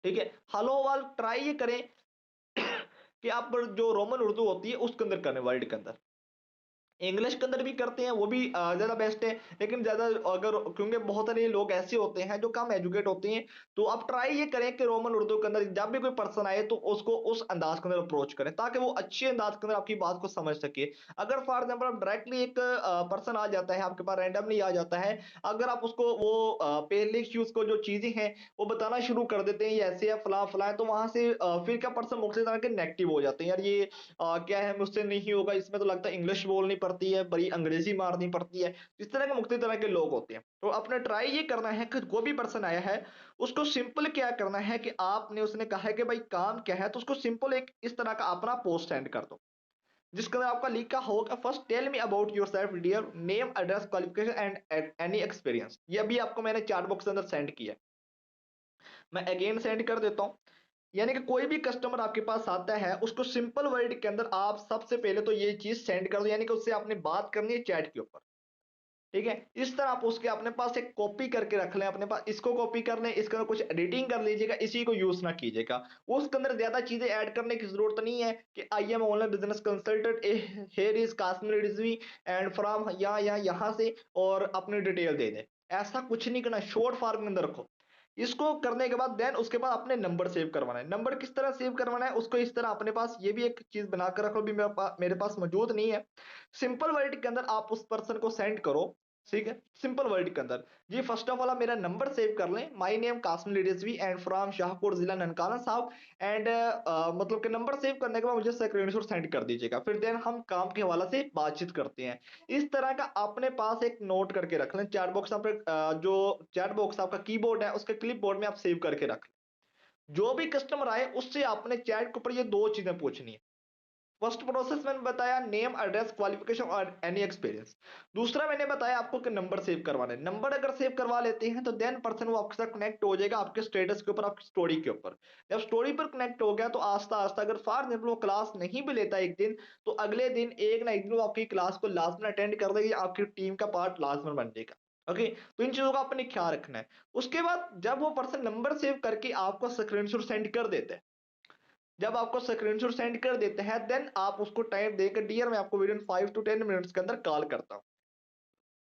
ठीक है। हेलो वाल ट्राई ये करें कि आप जो रोमन उर्दू होती है उसके अंदर करें, वर्ड के अंदर। इंग्लिश के अंदर भी करते हैं, वो भी ज्यादा बेस्ट है। लेकिन ज्यादा अगर, क्योंकि बहुत सारे लोग ऐसे होते हैं जो कम एजुकेट होते हैं, तो आप ट्राई ये करें कि रोमन उर्दू के अंदर जब भी कोई पर्सन आए तो उसको उस अंदाज के अंदर अप्रोच करें, ताकि वो अच्छे अंदाज के अंदर आपकी बात को समझ सके। अगर फॉर एग्जाम्पल आप डायरेक्टली एक पर्सन आ जाता है आपके पास, रैंडमली आ जाता है, अगर आप उसको वो पहले ही उसको जो चीजें हैं वो बताना शुरू कर देते हैं, ये ऐसे है फला फला है, तो वहां से फिर क्या पर्सन मुख्तलिफ तरह के नेगेटिव हो जाते हैं, यार ये क्या है मुझसे नहीं होगा, इसमें तो लगता है इंग्लिश बोलनी पड़ती है, बड़ी अंग्रेजी मारनी पड़ती है। इस तरह के मुख्तलिफ तरह के लोग होते हैं। तो अपना ट्राई ये करना है कि कोई भी पर्सन आया है, उसको सिंपल क्या करना है कि आपने उसने कहा है कि भाई काम क्या है, तो उसको सिंपल एक इस तरह का अपना पोस्ट सेंड कर दो, जिसके अंदर आपका लिखा होगा first tell me about yourself dear, name address qualification and any experience. ये अभी आपको मैंने चैट बॉक्स के अंदर सेंड किया है, मैं अगेन सेंड कर देता हूँ। यानी कि कोई भी कस्टमर आपके पास आता है, उसको सिंपल वर्ड के अंदर आप सबसे पहले तो ये चीज सेंड कर दो, यानी कि उससे आपने बात करनी है चैट के ऊपर। ठीक है, इस तरह आप उसके अपने पास एक कॉपी करके रख लें अपने पास, इसको कॉपी कर लें, इसके अंदर कुछ एडिटिंग कर लीजिएगा, इसी को यूज ना कीजिएगा। उसके अंदर ज्यादा चीजें ऐड करने की जरूरत नहीं है कि I am online business consultant, here is Kasmik Rizvi and from यहाँ से, और अपनी डिटेल दे दें। ऐसा कुछ नहीं करना, शॉर्ट फॉर्म के अंदर रखो। इसको करने के बाद देन उसके बाद अपने नंबर सेव करवाना है। नंबर किस तरह सेव करवाना है, उसको इस तरह अपने पास ये भी एक चीज बनाकर रखो, भी मेरे पास मौजूद नहीं है। सिंपल वर्ड के अंदर आप उस पर्सन को सेंड करो। ठीक है, सिंपल वर्ड के अंदर जी फर्स्ट ऑफ ऑल आप मेरा नंबर सेव कर लें, my name Qasim Rizvi and from Shahpur जिला ननकाना साहब एंड मतलब कि नंबर सेव करने के बाद मुझे स्क्रीनशॉट सेंड कर दीजिएगा, फिर देन हम काम के हवाले से बातचीत करते हैं। इस तरह का अपने पास एक नोट करके रख लें, चैट बॉक्स आप जो चैट बॉक्स आपका कीबोर्ड है उसके क्लिप बोर्ड में आप सेव करके रख लें। जो भी कस्टमर आए उससे आपने चैट के ऊपर ये दो चीजें पूछनी है। फर्स्ट प्रोसेस मैंने बताया नेम एड्रेस क्वालिफिकेशन और एनी एक्सपीरियंस। दूसरा मैंने बताया आपको कि नंबर सेव करवाना है। नंबर अगर सेव करवा लेते हैं तो देन पर्सन वो आपके साथ कनेक्ट हो जाएगा आपके स्टेटस के ऊपर, आपकी स्टोरी के ऊपर। जब स्टोरी पर कनेक्ट हो गया तो आस्ता आस्ता अगर फॉर एग्जाम्पल वो क्लास नहीं भी लेता एक दिन, तो अगले दिन एक ना एक दिन वो आपकी क्लास को लाजमन अटेंड कर देगा, आपकी टीम का पार्ट लाजमन बन जाएगा। ओके, तो इन चीजों का अपने ख्याल रखना है। उसके बाद जब वो पर्सन नंबर सेव करके आपको स्क्रीनशॉट सेंड कर देते हैं, जब आपको स्क्रीनशॉट सेंड कर देते हैं देन आप उसको टाइम देकर डियर मैं आपको विद इन 5 to 10 मिनट्स के अंदर कॉल करता हूँ।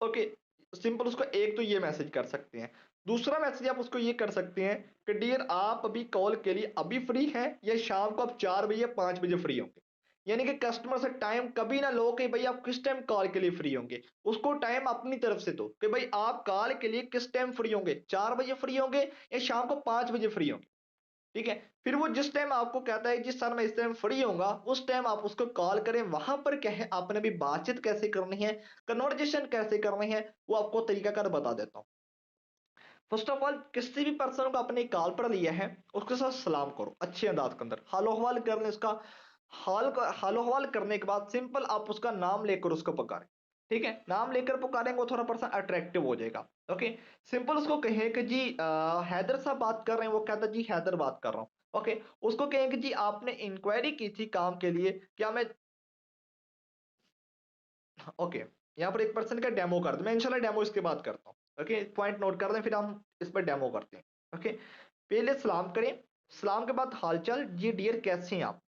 ओके, सिंपल उसको एक तो ये मैसेज कर सकते हैं। दूसरा मैसेज आप उसको ये कर सकते हैं कि डियर आप अभी कॉल के लिए अभी फ्री हैं या शाम को आप 4 बजे या 5 बजे फ्री होंगे। यानी कि कस्टमर से टाइम कभी ना लो कि भाई आप किस टाइम कॉल के लिए फ्री होंगे, उसको टाइम अपनी तरफ से दो कि भाई आप कॉल के लिए किस टाइम फ्री होंगे, 4 बजे फ्री होंगे या शाम को 5 बजे फ्री होंगे। ठीक है, फिर वो जिस टाइम आपको कहता है जी सर मैं इस टाइम फ्री होऊंगा, उस टाइम आप उसको कॉल करें। वहां पर क्या है आपने भी बातचीत कैसे करनी है, कन्वर्जेशन कैसे करनी है, वो आपको तरीकाकार बता देता हूँ। फर्स्ट ऑफ ऑल किसी भी पर्सन को अपने कॉल पर लिया है उसके साथ सलाम करो अच्छे अंदाज के अंदर, हालो हवाल कर लें उसका। हालो हवाल करने के बाद सिंपल आप उसका नाम लेकर उसको पुकारें। ठीक है, नाम लेकर पुकारेंगे वो थोड़ा पर्सन अट्रैक्टिव हो जाएगा। ओके, सिंपल उसको कहें कि जी हैदर साहब बात कर रहे हैं, वो कहता जी हैदर बात कर रहा हूँ। ओके, उसको कहें कि जी आपने इंक्वायरी की थी काम के लिए, क्या मैं ओके, यहाँ पर एक पर्सन का डेमो कर दूं, मैं इंशाल्लाह डेमो इसके बाद करता हूँ। ओके, पॉइंट नोट कर दें फिर हम इस पर डेमो करते हैं। ओके, पहले सलाम करें, सलाम के बाद हालचाल जी डियर कैसे हैं आप,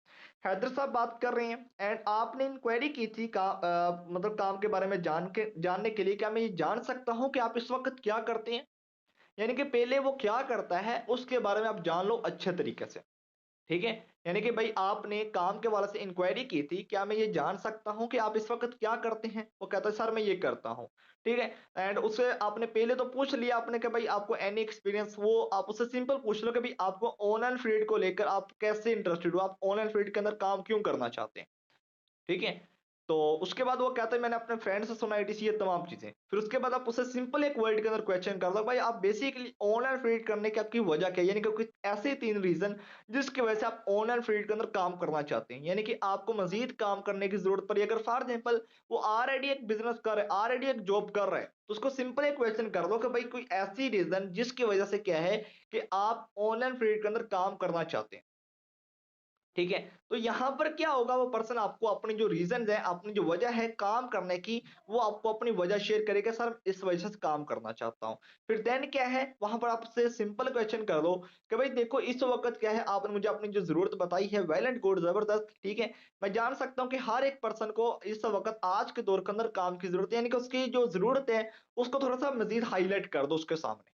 हैदर साहब बात कर रहे हैं एंड आपने इंक्वायरी की थी मतलब काम के बारे में जानने के लिए, क्या मैं ये जान सकता हूँ कि आप इस वक्त क्या करते हैं। यानी कि पहले वो क्या करता है उसके बारे में आप जान लो अच्छे तरीके से। ठीक है, यानी कि भाई आपने काम के वाले से इंक्वायरी की थी, क्या मैं ये जान सकता हूं कि आप इस वक्त क्या करते हैं, वो कहता है सर मैं ये करता हूं। ठीक है, एंड उससे आपने पहले तो पूछ लिया आपने कि भाई आपको एनी एक्सपीरियंस, वो आप उससे सिंपल पूछ लो कि भाई आपको ऑनलाइन फील्ड को लेकर आप कैसे इंटरेस्टेड हो, आप ऑनलाइन फील्ड के अंदर काम क्यों करना चाहते हैं। ठीक है, तो उसके बाद वो कहता है मैंने अपने फ्रेंड से सुना ITC ये तमाम चीजें। फिर उसके बाद आप उससे सिंपल एक वर्ड के अंदर क्वेश्चन कर दो भाई आप बेसिकली ऑनलाइन फील्ड करने की आपकी वजह क्या है, यानी कि कुछ ऐसे 3 रीजन जिसकी वजह से आप ऑनलाइन फील्ड के अंदर काम करना चाहते हैं, यानी कि आपको मजीद काम करने की जरूरत पड़ी। अगर फॉर एग्जाम्पल वो ऑलरेडी एक बिजनेस कर रहा है, ऑलरेडी एक जॉब कर रहा है, तो उसको सिंपल एक क्वेश्चन कर दो कि भाई कोई ऐसी रीजन जिसकी वजह से क्या है कि आप ऑनलाइन फील्ड के अंदर काम करना चाहते हैं। ठीक है, तो यहां पर क्या होगा, वो पर्सन आपको अपनी जो रीजन है, अपनी जो वजह है काम करने की, वो आपको अपनी वजह शेयर करेगा सर इस वजह से काम करना चाहता हूं। फिर देन क्या है वहां पर आपसे सिंपल क्वेश्चन कर दो कि भाई देखो इस वक्त क्या है, आपने मुझे अपनी जो जरूरत बताई है वेल एंड गुड जबरदस्त। ठीक है, मैं जान सकता हूं कि हर एक पर्सन को इस वक्त आज के दौर के अंदर काम की जरूरत है, यानी कि उसकी जो जरूरत है उसको थोड़ा सा मजीद हाईलाइट कर दो उसके सामने।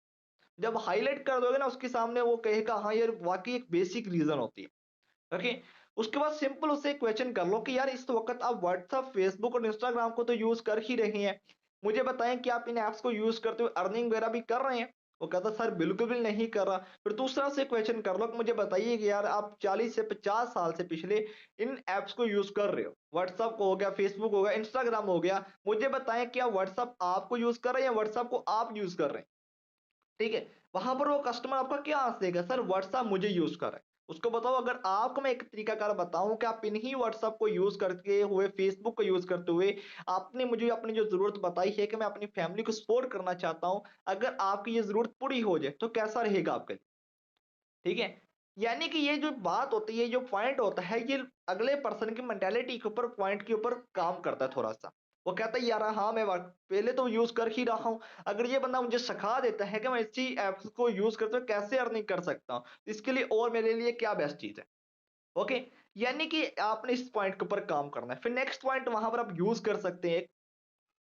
जब हाईलाइट कर दोगे ना उसके सामने, वो कहेगा हाँ यार वाकई एक बेसिक रीजन होती है। ओके, उसके बाद सिंपल उससे क्वेश्चन कर लो कि यार इस वक्त आप व्हाट्सएप फेसबुक और इंस्टाग्राम को तो यूज कर ही रहे हैं, मुझे बताएं कि आप इन एप्स को यूज करते हुए अर्निंग वगैरह भी कर रहे हैं। वो कहता सर बिल्कुल भी नहीं कर रहा। फिर दूसरा से क्वेश्चन कर लो कि मुझे बताइए कि यार आप 40 से 50 साल से पिछले इन ऐप्स को यूज कर रहे हो, व्हाट्सअप को हो गया, फेसबुक हो गया, इंस्टाग्राम हो गया, मुझे बताएं क्या व्हाट्सअप आपको यूज कर रहे हैं या व्हाट्सअप को आप यूज कर रहे हैं? ठीक है, वहां पर वो कस्टमर आपका क्या आंसर देगा, सर व्हाट्सएप मुझे यूज कर रहा है। उसको बताओ, अगर आपको मैं एक तरीकाकार बताऊं कि आप इन्हीं व्हाट्सएप को यूज करते हुए, फेसबुक को यूज करते हुए आपने मुझे अपनी जो जरूरत बताई है कि मैं अपनी फैमिली को सपोर्ट करना चाहता हूं, अगर आपकी ये जरूरत पूरी हो जाए तो कैसा रहेगा आपके लिए? ठीक है, यानी कि ये जो बात होती है, जो पॉइंट होता है, ये अगले पर्सन की मेंटेलिटी के ऊपर, पॉइंट के ऊपर काम करता है थोड़ा सा। वो कहता है यार हाँ मैं पहले तो यूज कर ही रहा हूँ, अगर ये बंदा मुझे सिखा देता है कि मैं इसी ऐप्स को यूज करते हुए कैसे अर्निंग कर सकता हूँ, इसके लिए और मेरे लिए क्या बेस्ट चीज है। ओके, यानी कि आपने इस पॉइंट के ऊपर काम करना है। फिर नेक्स्ट पॉइंट वहां पर आप यूज कर सकते हैं।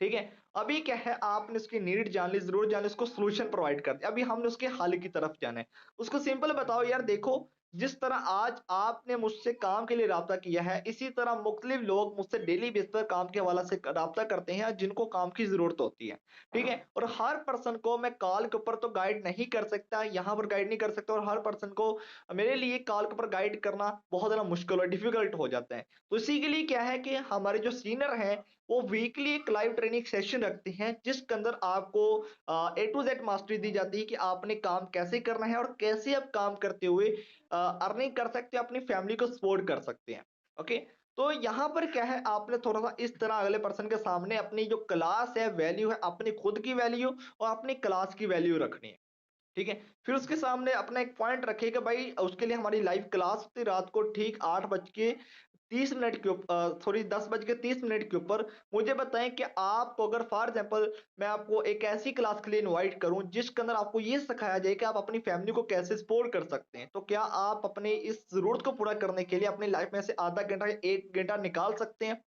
ठीक है, अभी क्या है, आपने उसकी नीड जान ली, जरूरत जान ली, उसको सॉल्यूशन प्रोवाइड कर दिया, अभी हमने उसके हल की तरफ जाना है। उसको सिंपल बताओ यार देखो, जिस तरह आज आपने मुझसे काम के लिए राब्ता किया है, इसी तरह मुख्तलिफ लोग मुझसे डेली बेस पर काम के हवाला से राब्ता करते हैं जिनको काम की जरूरत होती है। ठीक है, और हर पर्सन को मैं कॉल के ऊपर तो गाइड नहीं कर सकता, यहाँ पर गाइड नहीं कर सकता, और हर पर्सन को मेरे लिए कॉल के ऊपर गाइड करना बहुत ज्यादा मुश्किल और डिफिकल्ट हो जाता है। तो इसी के लिए क्या है कि हमारे जो सीनियर हैं वो वीकली एक लाइव ट्रेनिंग सेशन रखते हैं, जिसके अंदर आपको ए टू जेड मास्टरी दी जाती है कि आपने काम कैसे करना है और कैसे आप काम करते हुए अर्निंग कर सकते हैं, अपनी फैमिली को सपोर्ट कर सकते हैं। ओके, तो यहाँ पर क्या है, आपने थोड़ा सा इस तरह अगले पर्सन के सामने अपनी जो क्लास है, वैल्यू है, अपनी खुद की वैल्यू और अपनी क्लास की वैल्यू रखनी है। ठीक है, फिर उसके सामने अपना एक पॉइंट रखिए कि भाई उसके लिए हमारी लाइव क्लास होती है रात को ठीक 8:30 के ऊपर, सॉरी 10:30 के ऊपर। मुझे बताएं कि आपको अगर फॉर एग्जांपल मैं आपको एक ऐसी क्लास के लिए इनवाइट करूं जिसके अंदर आपको ये सिखाया जाए कि आप अपनी फैमिली को कैसे सपोर्ट कर सकते हैं, तो क्या आप अपने इस जरूरत को पूरा करने के लिए अपनी लाइफ में से आधा घंटा या 1 घंटा निकाल सकते हैं?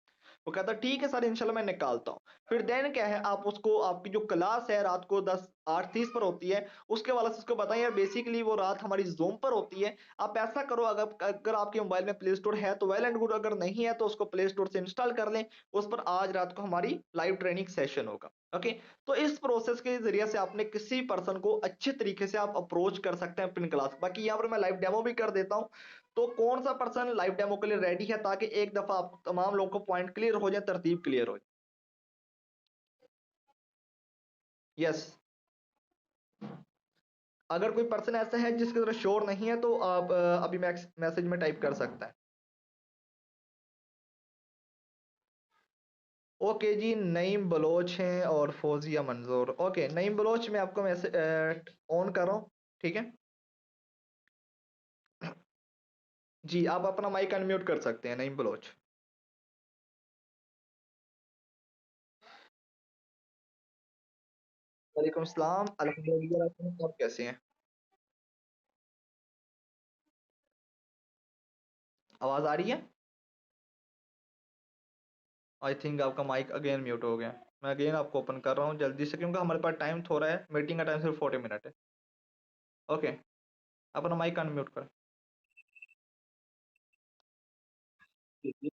वो कहता ठीक है सर इंशाल्लाह मैं निकालता हूँ। फिर देन क्या है, आप उसको, आपकी जो क्लास है रात को 10:08:30 पर होती है, उसके वाला से उसको बताएं यार बेसिकली वो रात हमारी जूम पर होती है। आप ऐसा करो, अगर अगर आपके मोबाइल में प्ले स्टोर है तो वेल एंड गुड, अगर नहीं है तो उसको प्ले स्टोर से इंस्टॉल कर लें, उस पर आज रात को हमारी लाइव ट्रेनिंग सेशन होगा। ओके, तो इस प्रोसेस के जरिए से आपने किसी पर्सन को अच्छे तरीके से आप अप्रोच कर सकते हैं अपनी क्लास। बाकी यहाँ पर मैं लाइव डेमो भी कर देता हूँ, तो कौन सा पर्सन लाइव डेमो के लिए रेडी है, ताकि एक दफा आप तमाम लोगों को पॉइंट क्लियर हो जाए, तरतीब क्लियर हो जाए। यस, अगर कोई पर्सन ऐसा है जिसकी तरह श्योर नहीं है तो आप अभी मैसेज में टाइप कर सकता है। ओके जी, नईम बलोच हैं और फौजिया मंजूर। ओके नईम बलोच, मैं आपको मैसेज ऑन कर रहा हूँ। ठीक है जी, आप अपना माइक अनम्यूट कर सकते हैं नईम बलोच। वालेकुम सलाम, अल्हम्दुलिल्लाह, आप कैसे हैं? आवाज आ रही है? आई थिंक आपका माइक अगेन म्यूट हो गया। मैं अगेन आपको ओपन कर रहा हूँ जल्दी से, क्योंकि हमारे पास टाइम थोड़ा है, मीटिंग का टाइम सिर्फ 40 मिनट है। ओके, अपना माइक अनम्यूट कर। जी जी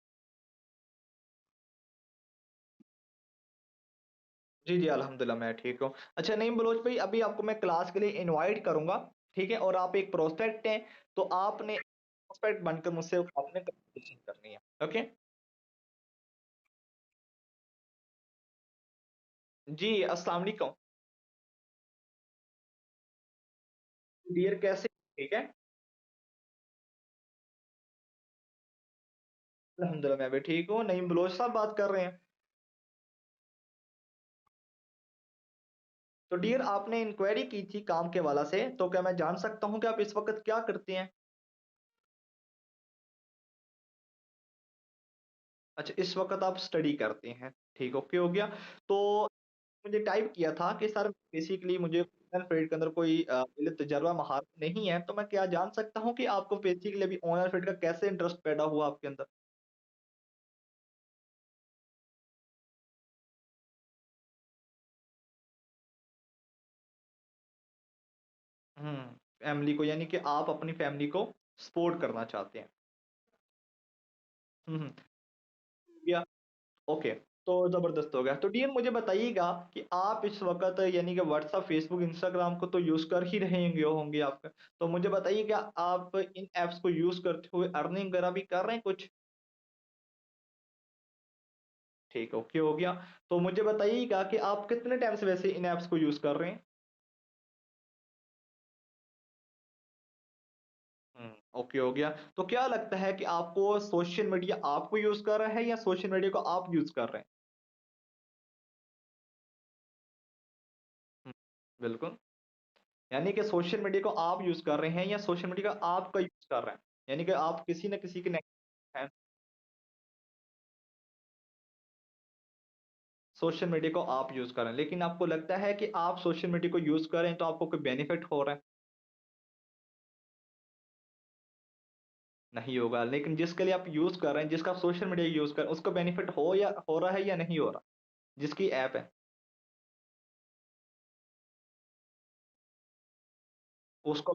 जी जी, अल्हम्दुलिल्लाह मैं ठीक हूँ। अच्छा नईम बलोच भाई, अभी आपको मैं क्लास के लिए इनवाइट करूंगा। ठीक है, और आप एक प्रोस्पेक्ट हैं, तो आपने प्रोस्पेक्ट बनकर मुझसे आपने कंसल्टेशन करनी है। ओके जी, अस्सलाम वालेकुम डियर, कैसे? ठीक है, अल्हम्दुलिल्लाह मैं भी ठीक हूँ। नईम बलोच साहब बात कर रहे हैं? तो डियर, आपने इंक्वायरी की थी काम के वाला से, तो क्या मैं जान सकता हूँ कि आप इस वक्त क्या करते हैं? अच्छा, इस वक्त आप स्टडी करते हैं। ठीक, ओके हो गया। तो मुझे टाइप किया था कि सर बेसिकली मुझे ऑनलाइन फील्ड के अंदर कोई पहले तजर्बा महारत नहीं है, तो मैं क्या जान सकता हूँ कि आपको बेसिकली अभी ऑनलाइन फील्ड का कैसे इंटरेस्ट पैदा हुआ आपके अंदर? फैमिली को, यानी कि आप अपनी फैमिली को सपोर्ट करना चाहते हैं। हम्म, या ओके। तो ज़बरदस्त हो गया। तो डियर मुझे बताइएगा कि आप इस वक़्त यानी कि व्हाट्सएप, फ़ेसबुक, इंस्टाग्राम को तो यूज़ कर ही रहे होंगे आप। तो मुझे बताइए क्या आप इन ऐप्स को यूज़ करते हुए अर्निंग वगैरह भी कर रहे हैं कुछ? ठीक, ओके हो गया। तो मुझे बताइएगा कि आप कितने टाइम से वैसे इन ऐप्स को यूज़ कर रहे हैं? हुँ, ओके हो गया। तो क्या लगता है कि आपको सोशल मीडिया आपको यूज़ कर रहा है या सोशल मीडिया को आप यूज़ कर रहे हैं? हुँ, बिल्कुल। यानी कि सोशल मीडिया को आप यूज़ कर रहे हैं या सोशल मीडिया का आपका यूज़ कर रहे हैं? यानी कि आप किसी न किसी के हैं, सोशल मीडिया को आप यूज़ कर रहे हैं। लेकिन आपको लगता है कि आप सोशल मीडिया को यूज़ कर रहे हैं तो आपको कोई बेनिफिट हो रहा है? नहीं होगा। लेकिन जिसके लिए आप यूज़ कर रहे हैं, जिसका आप सोशल मीडिया यूज़ कर रहे हैं, उसको बेनिफिट हो रहा है या नहीं हो रहा? जिसकी ऐप है, उसको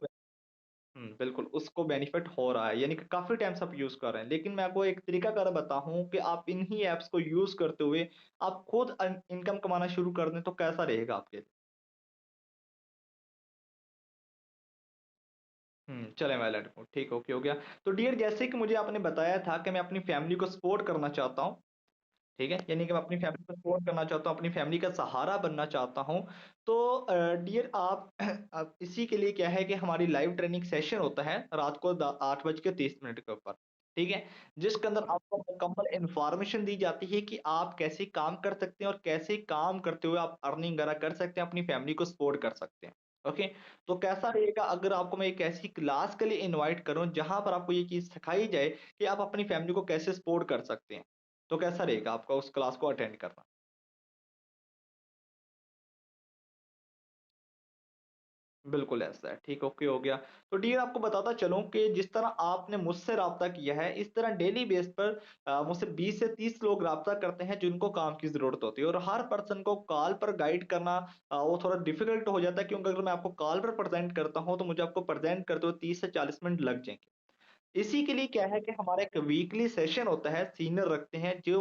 बिल्कुल, उसको बेनिफिट हो रहा है, यानी कि काफ़ी टाइम से आप यूज़ कर रहे हैं। लेकिन मैं आपको एक तरीकाकार बताऊँ कि आप इन्हीं ऐप्स को यूज़ करते हुए आप खुद इनकम कमाना शुरू कर दें, तो कैसा रहेगा आपके लिए? चलें वेल एंड गुड, ठीक, ओके हो गया। तो डियर जैसे कि मुझे आपने बताया था कि मैं अपनी फैमिली को सपोर्ट करना चाहता हूँ, ठीक है? यानी कि मैं अपनी फैमिली को सपोर्ट करना चाहता हूँ, अपनी फैमिली का सहारा बनना चाहता हूँ। तो डियर आप अब इसी के लिए क्या है कि हमारी लाइव ट्रेनिंग सेशन होता है रात को द 8:30 के ऊपर, ठीक है? जिसके अंदर आपको मुकम्मल इन्फॉर्मेशन दी जाती है कि आप कैसे काम कर सकते हैं और कैसे काम करते हुए आप अर्निंग वगैरह कर सकते हैं, अपनी फैमिली को सपोर्ट कर सकते हैं। ओके? तो कैसा रहेगा अगर आपको मैं एक ऐसी क्लास के लिए इनवाइट करूँ, जहाँ पर आपको ये चीज़ सिखाई जाए कि आप अपनी फैमिली को कैसे सपोर्ट कर सकते हैं? तो कैसा रहेगा आपका उस क्लास को अटेंड करना? बिल्कुल ऐसा है, ठीक ओके हो गया। तो डियर आपको बताता चलूँ कि जिस तरह आपने मुझसे राब्ता किया है, इस तरह डेली बेस पर मुझसे 20 से 30 लोग राब्ता करते हैं जिनको काम की ज़रूरत होती है और हर पर्सन को कॉल पर गाइड करना वो थोड़ा डिफ़िकल्ट हो जाता है क्योंकि अगर मैं आपको कॉल पर प्रेज़ेंट करता हूँ, तो मुझे आपको प्रेज़ेंट करते हुए 30 से 40 मिनट लग जाएँगे। इसी के लिए क्या है कि हमारा एक वीकली सेशन होता है, सीनियर रखते हैं जो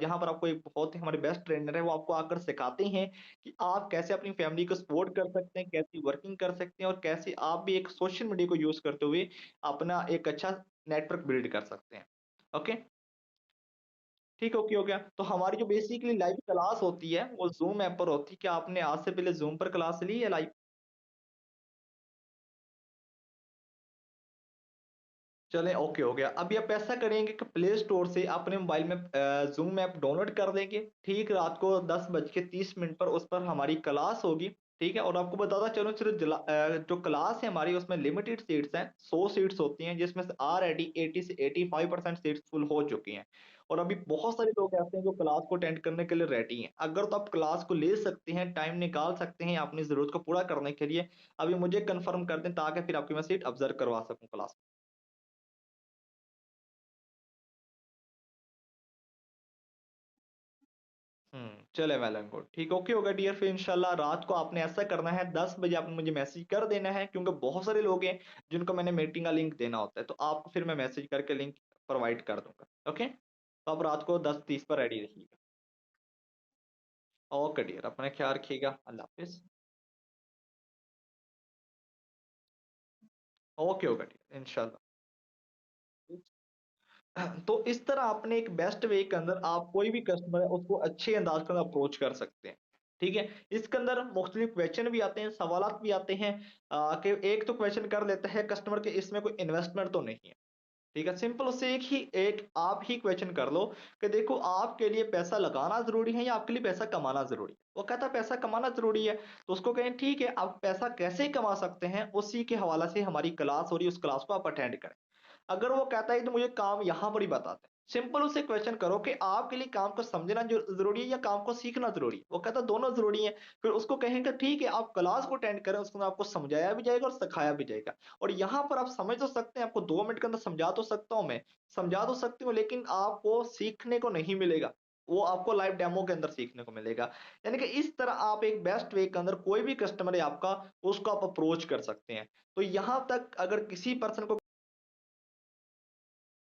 जहाँ पर आपको एक बहुत ही हमारे बेस्ट ट्रेनर है, वो आपको आकर सिखाते हैं कि आप कैसे अपनी फैमिली को सपोर्ट कर सकते हैं, कैसी वर्किंग कर सकते हैं और कैसे आप भी एक सोशल मीडिया को यूज़ करते हुए अपना एक अच्छा नेटवर्क बिल्ड कर सकते हैं। ओके? ठीक ओके हो गया। तो हमारी जो बेसिकली लाइव क्लास होती है, वो ज़ूम ऐप पर होती है। क्या आपने आज से पहले ज़ूम पर क्लास ली है लाइव? चलें ओके हो गया। अभी आप ऐसा करेंगे कि प्ले स्टोर से अपने मोबाइल में ज़ूम ऐप डाउनलोड कर देंगे। ठीक रात को 10 बज के 30 मिनट पर उस पर हमारी क्लास होगी, ठीक है? और आपको बताता चलूँ सिर्फ़ जो क्लास है हमारी उसमें लिमिटेड सीट्स हैं, 100 सीट्स होती हैं जिसमें से ऑलरेडी 80 से 85% सीट्स फुल हो चुकी हैं। और अभी बहुत सारे लोग ऐसे हैं जो क्लास को अटेंड करने के लिए रेडी हैं। अगर तो आप क्लास को ले सकते हैं, टाइम निकाल सकते हैं अपनी ज़रूरत को पूरा करने के लिए, अभी मुझे कन्फर्म कर दें ताकि फिर आपकी मैं सीट ऑब्ज़र्व करवा सकूँ क्लास। चले वेल एंड गुड। ठीक ओके होगा डियर फिर इंशाल्लाह रात को आपने ऐसा करना है 10 बजे आपने मुझे मैसेज कर देना है क्योंकि बहुत सारे लोग हैं जिनको मैंने मीटिंग का लिंक देना होता है। तो आपको फिर मैं मैसेज करके लिंक प्रोवाइड कर दूँगा। ओके? तो आप रात को 10:30 पर रेडी रहिएगा। ओके डियर अपना ख्याल रखिएगा। अल्लाह हाफ़िज़। ओके होगा डियर इंशाल्लाह। तो इस तरह आपने एक बेस्ट वे के अंदर आप कोई भी कस्टमर है उसको अच्छे अंदाज के अंदर अप्रोच कर सकते हैं। ठीक है? इसके अंदर मुख्तलिफ क्वेश्चन भी आते हैं, सवालात भी आते हैं कि एक तो क्वेश्चन कर लेता है कस्टमर के इसमें कोई इन्वेस्टमेंट तो नहीं है। ठीक है? सिंपल उससे एक आप ही क्वेश्चन कर लो कि देखो आपके लिए पैसा लगाना ज़रूरी है या आपके लिए पैसा कमाना ज़रूरी है? वो कहता है पैसा कमाना ज़रूरी है। तो उसको कहें ठीक है आप पैसा कैसे कमा सकते हैं? उसी के हवाला से हमारी क्लास हो रही है उस क्लास को आप अटेंड करें। अगर वो कहता है तो मुझे काम यहाँ पर ही बता दें। सिंपल उससे क्वेश्चन करो कि आपके लिए काम को समझना जो ज़रूरी है या काम को सीखना ज़रूरी है? वो कहता है दोनों ज़रूरी है। फिर उसको कहेंगे ठीक है आप क्लास को अटेंड करें उसके अंदर आपको समझाया भी जाएगा और सिखाया भी जाएगा। और यहाँ पर आप समझ तो सकते हैं, आपको 2 मिनट के अंदर समझा तो सकता हूँ मैं, समझा तो सकती हूँ लेकिन आपको सीखने को नहीं मिलेगा। वो आपको लाइव डेमो के अंदर सीखने को मिलेगा। यानी कि इस तरह आप एक बेस्ट वे के अंदर कोई भी कस्टमर है आपका, उसको आप अप्रोच कर सकते हैं। तो यहाँ तक अगर किसी पर्सन को